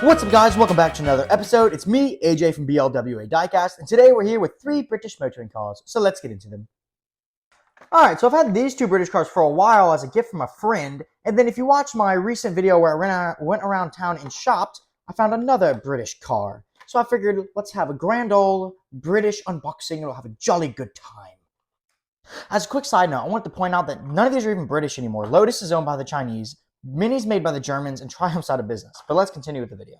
What's up, guys? Welcome back to another episode. It's me, AJ from BLWA Diecast, and today we're here with 3 British motoring cars, so let's get into them. Alright, so I've had these 2 British cars for a while as a gift from a friend, and then if you watch my recent video where I went around town and shopped, I found another British car. So I figured, let's have a grand old British unboxing and we'll have a jolly good time. As a quick side note, I want to point out that none of these are even British anymore. Lotus is owned by the Chinese, Mini's made by the Germans, and Triumph's out of business. But let's continue with the video.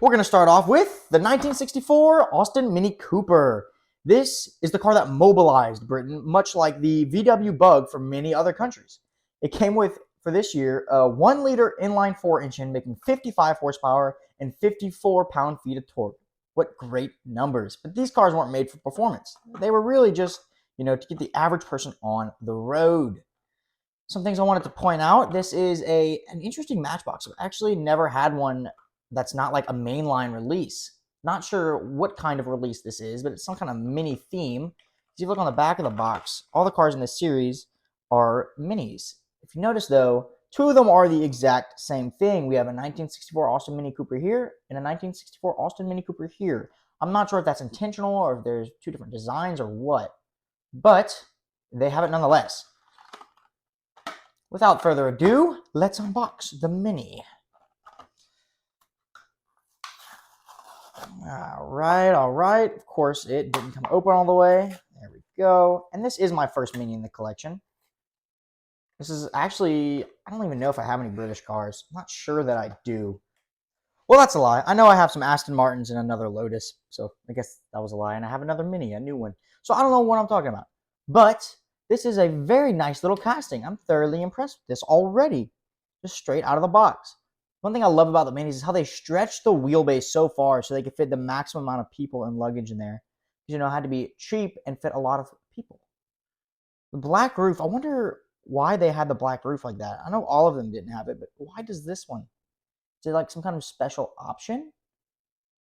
We're going to start off with the 1964 Austin Mini Cooper. This is the car that mobilized Britain, much like the VW Bug for many other countries. It came with, for this year, a 1-liter inline-4 engine making 55 horsepower and 54 pound-feet of torque. What great numbers. But these cars weren't made for performance. They were really just, to get the average person on the road. Some things I wanted to point out. This is an interesting matchbox. I've actually never had one that's not like a mainline release. Not sure what kind of release this is, but it's some kind of mini theme. If you look on the back of the box, all the cars in this series are minis. If you notice, though, 2 of them are the exact same thing. We have a 1964 Austin Mini Cooper here and a 1964 Austin Mini Cooper here. I'm not sure if that's intentional or if there's 2 different designs or what, but they have it nonetheless. Without further ado, let's unbox the Mini. All right. Of course, it didn't come open all the way. There we go. And this is my first Mini in the collection. This is actually, I don't even know if I have any British cars. I'm not sure that I do. Well, that's a lie. I know I have some Aston Martins and another Lotus, so I guess that was a lie. And I have another Mini, a new one. So I don't know what I'm talking about. But this is a very nice little casting. I'm thoroughly impressed with this already. Just straight out of the box. One thing I love about the Minis is how they stretch the wheelbase so far so they can fit the maximum amount of people and luggage in there. Because, it had to be cheap and fit a lot of people. The black roof, I wonder why they had the black roof like that. I know all of them didn't have it, but why does this one? Is it like some kind of special option?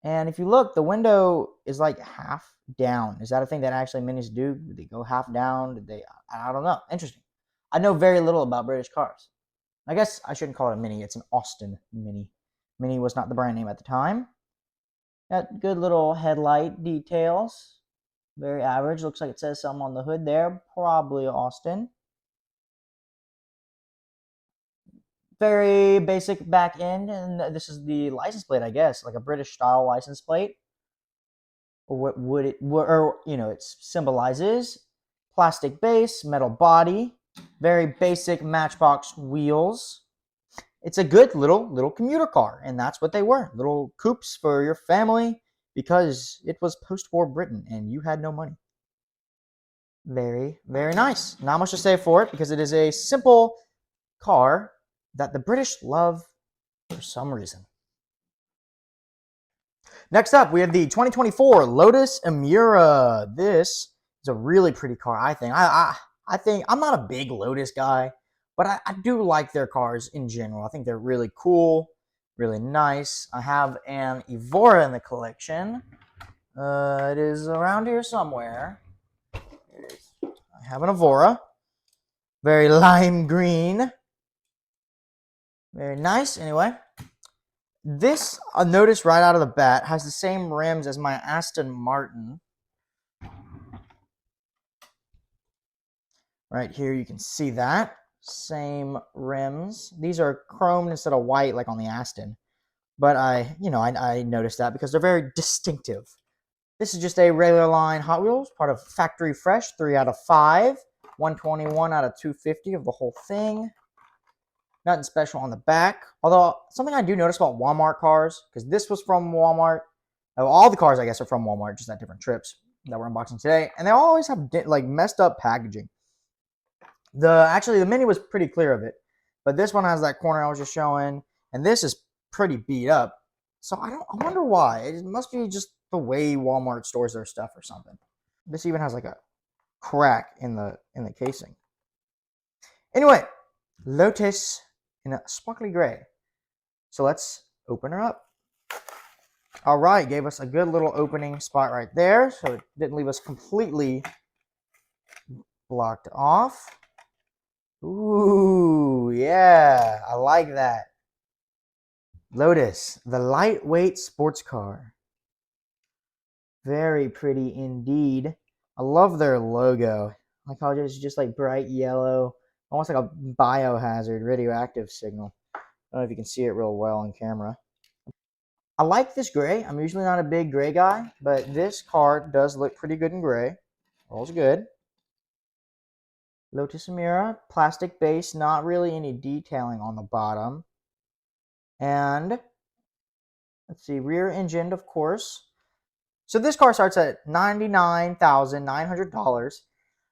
And if you look, the window is like half down. Is that a thing that actually Minis do? Did they go half down? Did they? I don't know. Interesting. I know very little about British cars. I guess I shouldn't call it a Mini. It's an Austin Mini. Mini was not the brand name at the time. Got good little headlight details. Very average. Looks like it says something on the hood there. Probably Austin. Very basic back end, and this is the license plate, I guess, like a British style license plate. Or what would it, it symbolizes plastic base, metal body, very basic Matchbox wheels. It's a good little commuter car, and that's what they were, little coupes for your family, because it was post-war Britain and you had no money. Very, very nice. Not much to say for it because it is a simple car that the British love for some reason. Next up, we have the 2024 Lotus Amira. This is a really pretty car, I think. I think I'm not a big Lotus guy, but I do like their cars in general. I think they're really cool, really nice. I have an Evora in the collection. It is around here somewhere. I have an Evora. Very lime green. Very nice. Anyway, this, I noticed right out of the bat, has the same rims as my Aston Martin. Right here, you can see that. Same rims. These are chromed instead of white like on the Aston. But I noticed that because they're very distinctive. This is just a regular line Hot Wheels, part of Factory Fresh, 3 out of 5. 121 out of 250 of the whole thing. Nothing special on the back. Although, something I do notice about Walmart cars, because this was from Walmart. All the cars, I guess, are from Walmart, just at different trips that we're unboxing today. And they always have, messed up packaging. Actually, the Mini was pretty clear of it. But this one has that corner I was just showing. And this is pretty beat up. So, I wonder why. It must be just the way Walmart stores their stuff or something. This even has, like, a crack in the casing. Anyway, Lotus in a sparkly gray. So let's open her up. All right, gave us a good little opening spot right there, so it didn't leave us completely blocked off. Ooh, yeah, I like that. Lotus, the lightweight sports car. Very pretty indeed. I love their logo. Like how it's just like bright yellow, almost like a biohazard radioactive signal. I don't know if you can see it real well on camera. I like this gray. I'm usually not a big gray guy, but this car does look pretty good in gray. All's good. Lotus Amira, plastic base, not really any detailing on the bottom. And let's see, rear engined, of course. So this car starts at $99,900.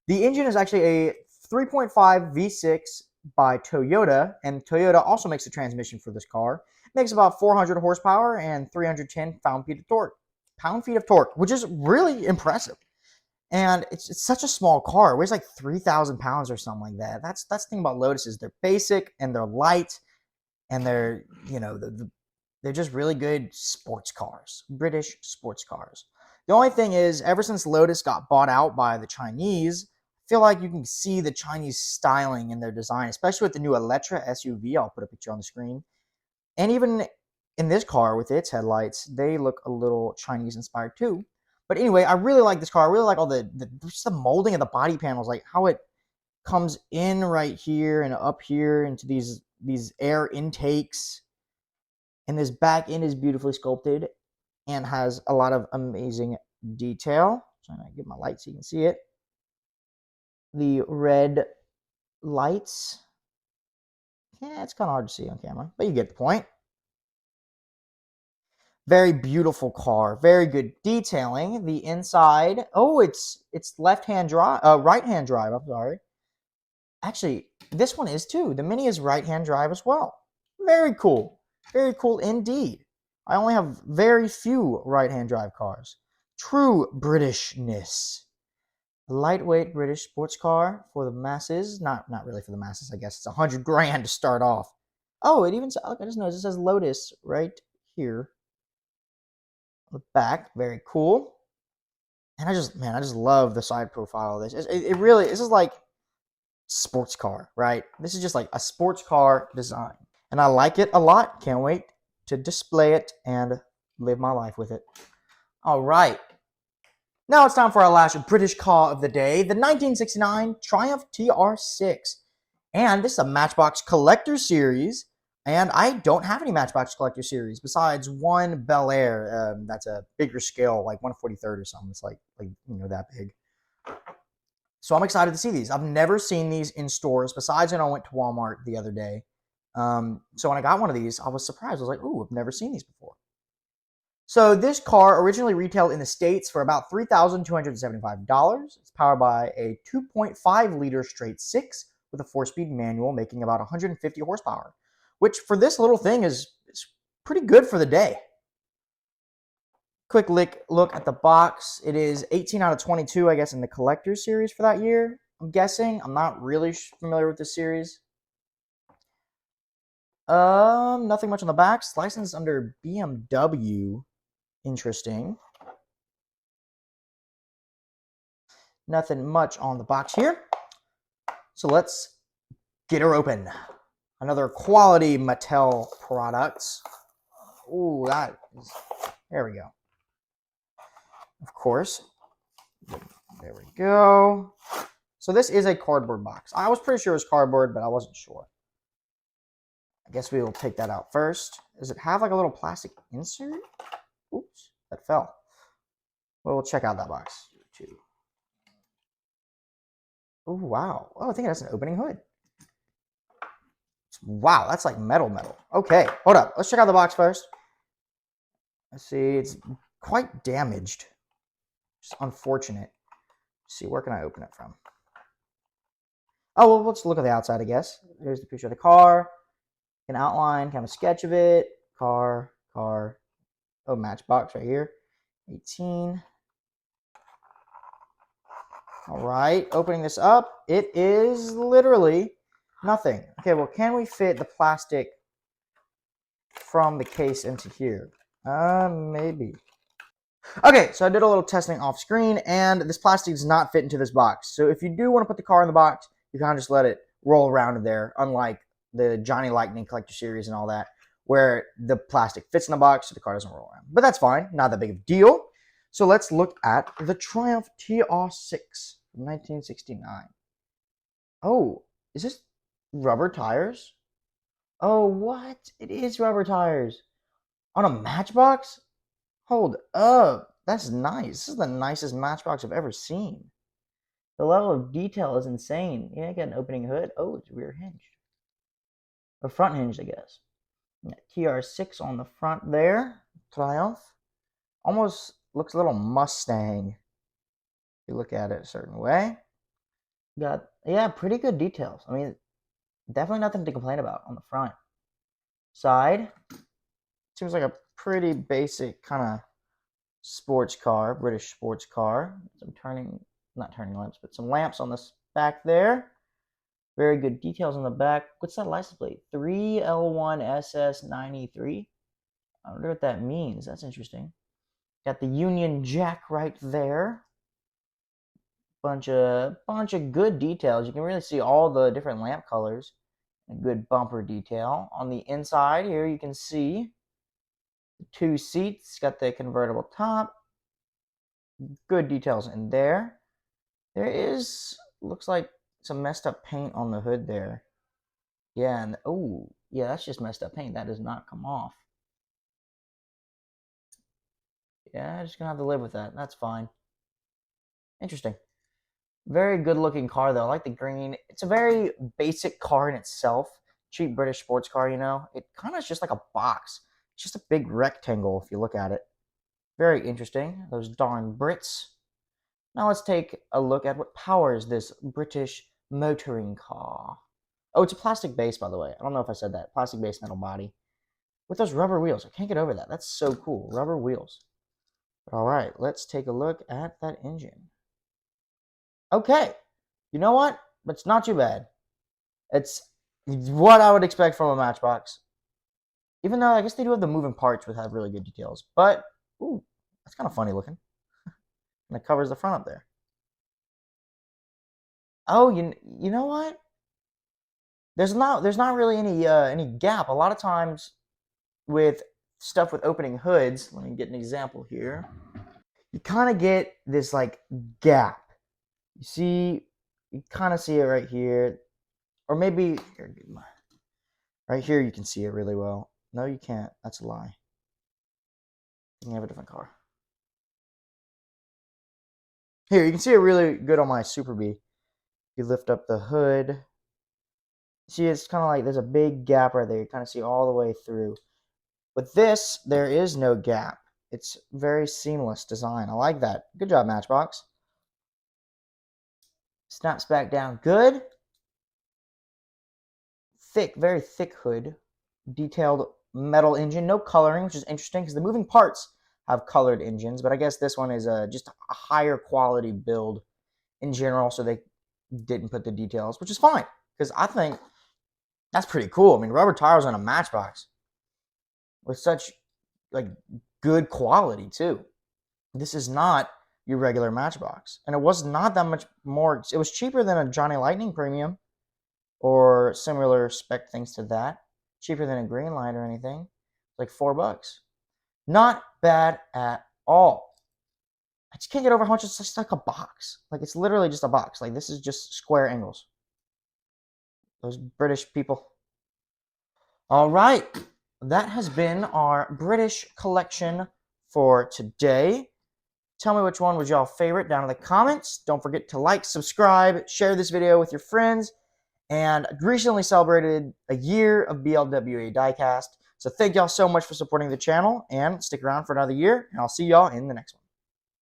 The engine is actually a 3.5 V6 by Toyota, and Toyota also makes the transmission for this car. It makes about 400 horsepower and 310 pound-feet of torque. Pound-feet of torque, which is really impressive. And it's such a small car. It weighs like 3,000 pounds or something like that. That's the thing about Lotuses. They're basic and they're light, and they're they're just really good sports cars, British sports cars. The only thing is, ever since Lotus got bought out by the Chinese, I feel like you can see the Chinese styling in their design, especially with the new Electra SUV. I'll put a picture on the screen. And even in this car with its headlights, they look a little Chinese inspired too. But anyway, I really like this car. I really like all just the molding of the body panels, like how it comes in right here and up here into these air intakes. And this back end is beautifully sculpted and has a lot of amazing detail. I'm trying to get my light so you can see it. The red lights. Yeah, it's kind of hard to see on camera, but you get the point. Very beautiful car. Very good detailing. The inside. Oh, it's left-hand drive. Right-hand drive. I'm sorry. Actually, this one is too. The Mini is right-hand drive as well. Very cool. Very cool indeed. I only have very few right-hand drive cars. True Britishness. A lightweight British sports car for the masses. Not really for the masses, I guess. It's 100 grand to start off. Oh, it even says, I just noticed it says Lotus right here. The back, very cool. And I just love the side profile of this. It really, this is like sports car, right? This is just like a sports car design. And I like it a lot. Can't wait to display it and live my life with it. All right. Now it's time for our last British car of the day, the 1969 Triumph TR6. And this is a Matchbox Collector Series. And I don't have any Matchbox Collector Series besides one Bel Air. That's a bigger scale, like 1/43 or something. It's like that big. So I'm excited to see these. I've never seen these in stores besides when I went to Walmart the other day. So when I got one of these, I was surprised. I was like, ooh, I've never seen these before. So this car originally retailed in the States for about $3,275. It's powered by a 2.5-liter straight six with a 4-speed manual, making about 150 horsepower, which for this little thing is pretty good for the day. Quick look at the box. It is 18 out of 22, I guess, in the collector series for that year. I'm guessing. I'm not really familiar with this series. Nothing much on the back. It's licensed under BMW. Interesting. Nothing much on the box here. So let's get her open. Another quality Mattel products. Ooh, there we go. Of course. There we go. So this is a cardboard box. I was pretty sure it was cardboard, but I wasn't sure. I guess we will take that out first. Does it have like a little plastic insert? Oops, that fell. Well, we'll check out that box too. Oh, wow. Oh, I think it has an opening hood. Wow, that's like metal. Okay, hold up. Let's check out the box first. Let's see, it's quite damaged. Just unfortunate. Let's see, where can I open it from? Oh, well, let's look at the outside, I guess. Here's the picture of the car. An outline, kind of a sketch of it. Car. Oh, Matchbox right here. 18. All right, opening this up. It is literally nothing. Okay, well, can we fit the plastic from the case into here? Maybe. Okay, so I did a little testing off screen, and this plastic does not fit into this box. So if you do want to put the car in the box, you kind of just let it roll around in there, unlike the Johnny Lightning Collector Series and all that, where the plastic fits in the box so the car doesn't roll around. But that's fine, not that big of a deal. So let's look at the Triumph TR6 from 1969. Oh, is this rubber tires? Oh, what? It is rubber tires. On a Matchbox? Hold up. That's nice. This is the nicest Matchbox I've ever seen. The level of detail is insane. Yeah, I got an opening hood. Oh, it's rear hinged. Or front hinged, I guess. TR6 on the front there. Triumph. Almost looks a little Mustang. If you look at it a certain way. Got, yeah, pretty good details. I mean, definitely nothing to complain about on the front. Side. Seems like a pretty basic kind of sports car, British sports car. Some not turning lamps, but some lamps on this back there. Very good details on the back. What's that license plate? 3L1SS93. I wonder what that means. That's interesting. Got the Union Jack right there. Bunch of good details. You can really see all the different lamp colors. A good bumper detail. On the inside here, you can see the 2 seats. Got the convertible top. Good details in there. There is, looks like some messed up paint on the hood there. Yeah, and oh, yeah, that's just messed up paint. That does not come off. Yeah, just gonna have to live with that. That's fine. Interesting. Very good looking car though. I like the green. It's a very basic car in itself. Cheap British sports car, you know. It kind of is just like a box. It's just a big rectangle if you look at it. Very interesting. Those darn Brits. Now let's take a look at what powers this British motoring car. Oh, it's a plastic base, by the way. I don't know if I said that. Plastic base, metal body. With those rubber wheels. I can't get over that. That's so cool. Rubber wheels. All right, let's take a look at that engine. Okay. You know what? It's not too bad. It's what I would expect from a Matchbox. Even though I guess they do have the moving parts which have really good details. But, ooh, that's kind of funny looking. And it covers the front up there. Oh, you know what? There's not really any gap. A lot of times with stuff with opening hoods, let me get an example here. You kind of get this like gap. You kind of see it right here, or maybe here, right here you can see it really well. No, you can't. That's a lie. You have a different car. Here, you can see it really good on my Super B. You lift up the hood. See, it's kind of like there's a big gap right there. You kind of see all the way through. With this, there is no gap. It's very seamless design. I like that. Good job, Matchbox. Snaps back down good. Thick, very thick hood. Detailed metal engine. No coloring, which is interesting because the moving parts have colored engines. But I guess this one is just a higher quality build in general, so they didn't put the details, which is fine because I think that's pretty cool. I mean, rubber tires on a Matchbox with such like good quality too. This is not your regular Matchbox, and it was not that much more. It was cheaper than a Johnny Lightning Premium or similar spec things to that. Cheaper than a Greenlight or anything. Like $4. Not bad at all. I just can't get over how much it's just like a box. Like it's literally just a box. Like this is just square angles. Those British people. All right. That has been our British collection for today. Tell me which one was y'all favorite down in the comments. Don't forget to like, subscribe, share this video with your friends. And recently celebrated a year of BLWA Diecast. So thank y'all so much for supporting the channel and stick around for another year. And I'll see y'all in the next one.